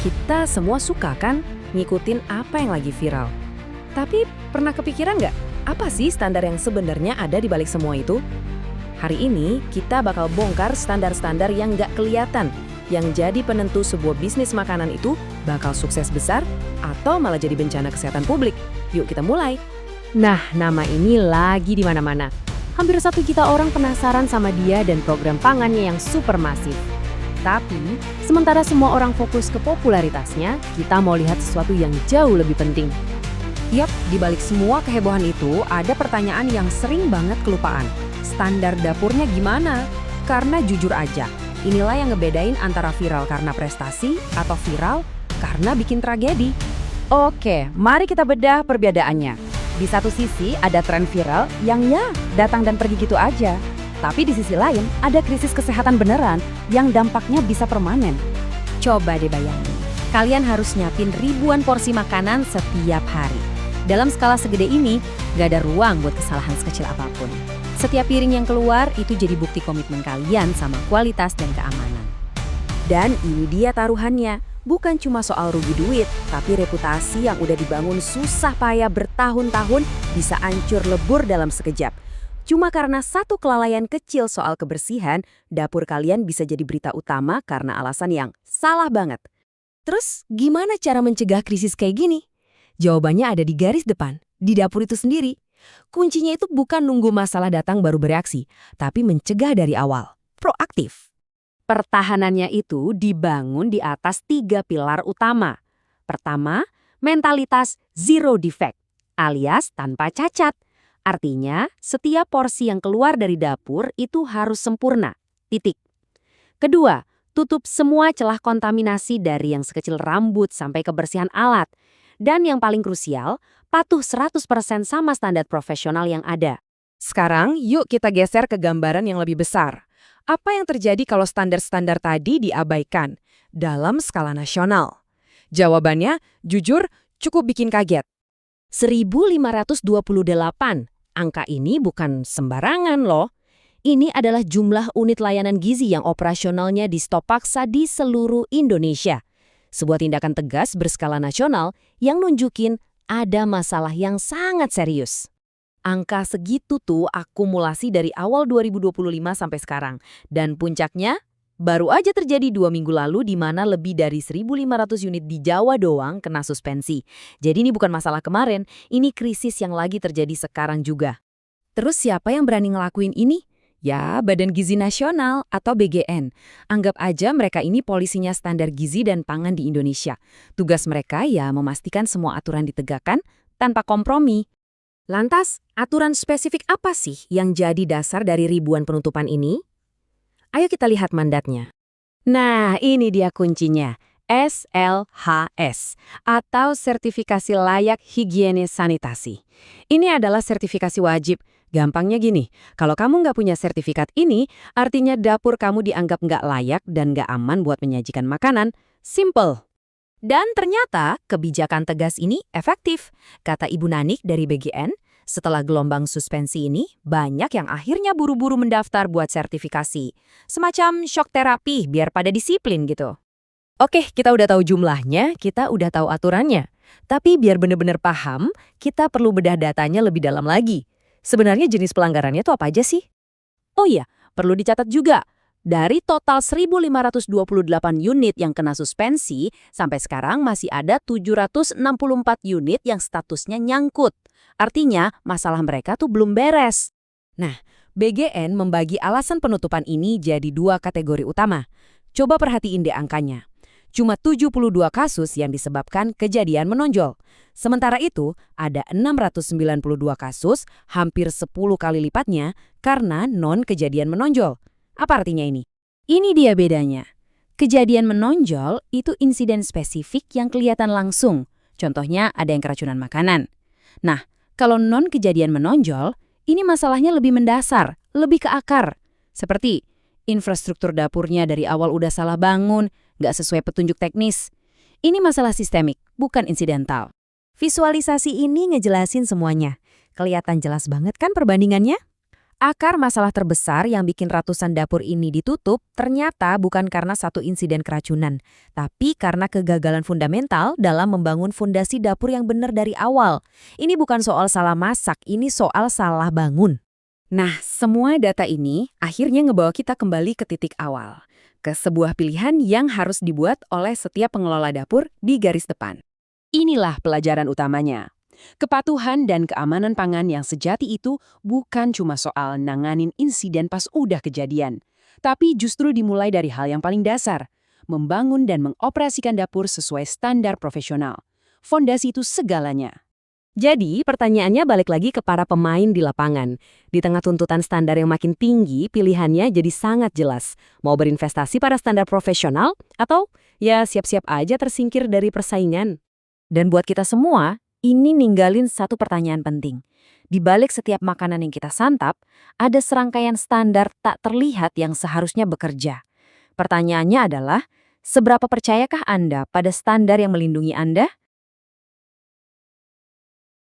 Kita semua suka kan ngikutin apa yang lagi viral. Tapi pernah kepikiran nggak, apa sih standar yang sebenarnya ada di balik semua itu? Hari ini kita bakal bongkar standar-standar yang nggak kelihatan, yang jadi penentu sebuah bisnis makanan itu bakal sukses besar atau malah jadi bencana kesehatan publik. Yuk kita mulai. Nah, nama ini lagi di mana-mana. Hampir 1 juta orang penasaran sama dia dan program pangannya yang super masif. Tapi, sementara semua orang fokus ke popularitasnya, kita mau lihat sesuatu yang jauh lebih penting. Yap, di balik semua kehebohan itu, ada pertanyaan yang sering banget kelupaan. Standar dapurnya gimana? Karena jujur aja, inilah yang ngebedain antara viral karena prestasi atau viral karena bikin tragedi. Oke, mari kita bedah perbedaannya. Di satu sisi ada tren viral yang ya datang dan pergi gitu aja. Tapi di sisi lain, ada krisis kesehatan beneran yang dampaknya bisa permanen. Coba deh bayangin, kalian harus nyiapin ribuan porsi makanan setiap hari. Dalam skala segede ini, gak ada ruang buat kesalahan sekecil apapun. Setiap piring yang keluar itu jadi bukti komitmen kalian sama kualitas dan keamanan. Dan ini dia taruhannya, bukan cuma soal rugi duit, tapi reputasi yang udah dibangun susah payah bertahun-tahun bisa hancur lebur dalam sekejap. Cuma karena satu kelalaian kecil soal kebersihan, dapur kalian bisa jadi berita utama karena alasan yang salah banget. Terus, gimana cara mencegah krisis kayak gini? Jawabannya ada di garis depan, di dapur itu sendiri. Kuncinya itu bukan nunggu masalah datang baru bereaksi, tapi mencegah dari awal, proaktif. Pertahanannya itu dibangun di atas 3 pilar utama. Pertama, mentalitas zero defect, alias tanpa cacat. Artinya, setiap porsi yang keluar dari dapur itu harus sempurna. Titik. Kedua, tutup semua celah kontaminasi dari yang sekecil rambut sampai kebersihan alat. Dan yang paling krusial, patuh 100% sama standar profesional yang ada. Sekarang, yuk kita geser ke gambaran yang lebih besar. Apa yang terjadi kalau standar-standar tadi diabaikan dalam skala nasional? Jawabannya, jujur, cukup bikin kaget. 1.528. Angka ini bukan sembarangan loh. Ini adalah jumlah unit layanan gizi yang operasionalnya di-stop paksa di seluruh Indonesia. Sebuah tindakan tegas berskala nasional yang nunjukin ada masalah yang sangat serius. Angka segitu tuh akumulasi dari awal 2025 sampai sekarang. Dan puncaknya baru aja terjadi 2 minggu lalu di mana lebih dari 1.500 unit di Jawa doang kena suspensi. Jadi ini bukan masalah kemarin, ini krisis yang lagi terjadi sekarang juga. Terus siapa yang berani ngelakuin ini? Ya, Badan Gizi Nasional atau BGN. Anggap aja mereka ini polisinya standar gizi dan pangan di Indonesia. Tugas mereka ya memastikan semua aturan ditegakkan tanpa kompromi. Lantas, aturan spesifik apa sih yang jadi dasar dari ribuan penutupan ini? Ayo kita lihat mandatnya. Nah, ini dia kuncinya. SLHS, atau Sertifikasi Layak Higienis Sanitasi. Ini adalah sertifikasi wajib. Gampangnya gini, kalau kamu nggak punya sertifikat ini, artinya dapur kamu dianggap nggak layak dan nggak aman buat menyajikan makanan. Simple. Dan ternyata kebijakan tegas ini efektif, kata Ibu Nanik dari BGN. Setelah gelombang suspensi ini, banyak yang akhirnya buru-buru mendaftar buat sertifikasi. Semacam shock terapi biar pada disiplin gitu. Oke, kita udah tahu jumlahnya, kita udah tahu aturannya. Tapi biar bener-bener paham, kita perlu bedah datanya lebih dalam lagi. Sebenarnya jenis pelanggarannya itu apa aja sih? Oh iya, perlu dicatat juga. Dari total 1.528 unit yang kena suspensi, sampai sekarang masih ada 764 unit yang statusnya nyangkut. Artinya, masalah mereka tuh belum beres. Nah, BGN membagi alasan penutupan ini jadi 2 kategori utama. Coba perhatiin deh angkanya. Cuma 72 kasus yang disebabkan kejadian menonjol. Sementara itu, ada 692 kasus, hampir 10 kali lipatnya, karena non-kejadian menonjol. Apa artinya ini? Ini dia bedanya. Kejadian menonjol itu insiden spesifik yang kelihatan langsung. Contohnya ada yang keracunan makanan. Nah, kalau non-kejadian menonjol, ini masalahnya lebih mendasar, lebih ke akar. Seperti infrastruktur dapurnya dari awal udah salah bangun, nggak sesuai petunjuk teknis. Ini masalah sistemik, bukan insidental. Visualisasi ini ngejelasin semuanya. Kelihatan jelas banget kan perbandingannya? Akar masalah terbesar yang bikin ratusan dapur ini ditutup ternyata bukan karena satu insiden keracunan, tapi karena kegagalan fundamental dalam membangun fondasi dapur yang benar dari awal. Ini bukan soal salah masak, ini soal salah bangun. Nah, semua data ini akhirnya ngebawa kita kembali ke titik awal, ke sebuah pilihan yang harus dibuat oleh setiap pengelola dapur di garis depan. Inilah pelajaran utamanya. Kepatuhan dan keamanan pangan yang sejati itu bukan cuma soal nanganin insiden pas udah kejadian, tapi justru dimulai dari hal yang paling dasar, membangun dan mengoperasikan dapur sesuai standar profesional. Fondasi itu segalanya. Jadi, pertanyaannya balik lagi ke para pemain di lapangan. Di tengah tuntutan standar yang makin tinggi, pilihannya jadi sangat jelas. Mau berinvestasi pada standar profesional atau ya siap-siap aja tersingkir dari persaingan. Dan buat kita semua, ini ninggalin satu pertanyaan penting. Di balik setiap makanan yang kita santap, ada serangkaian standar tak terlihat yang seharusnya bekerja. Pertanyaannya adalah, seberapa percayakah Anda pada standar yang melindungi Anda?